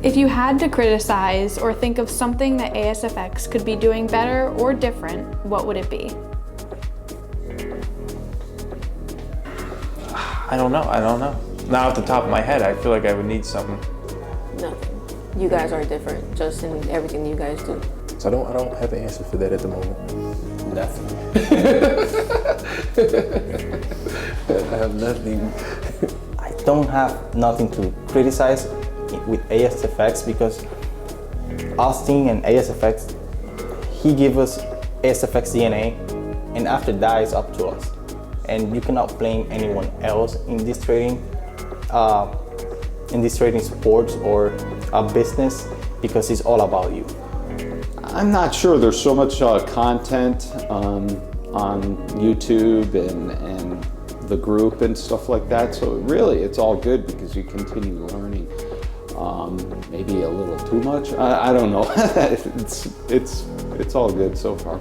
If you had to criticize or think of something that ASFX could be doing better or different, what would it be? I don't know. Not off the top of my head, I feel like I would need something. Nothing. You guys are different, just in everything you guys do. So I don't have an answer for that at the moment. Nothing. I have nothing. I don't have nothing to criticize with ASFX because Austin and ASFX, he gave us ASFX DNA, and after that it's up to us. And you cannot blame anyone else in this trading sports or a business, because it's all about you. I'm not sure. There's so much content on YouTube and the group and stuff like that. So really, it's all good because you continue learning. Maybe a little too much. I don't know. It's all good so far.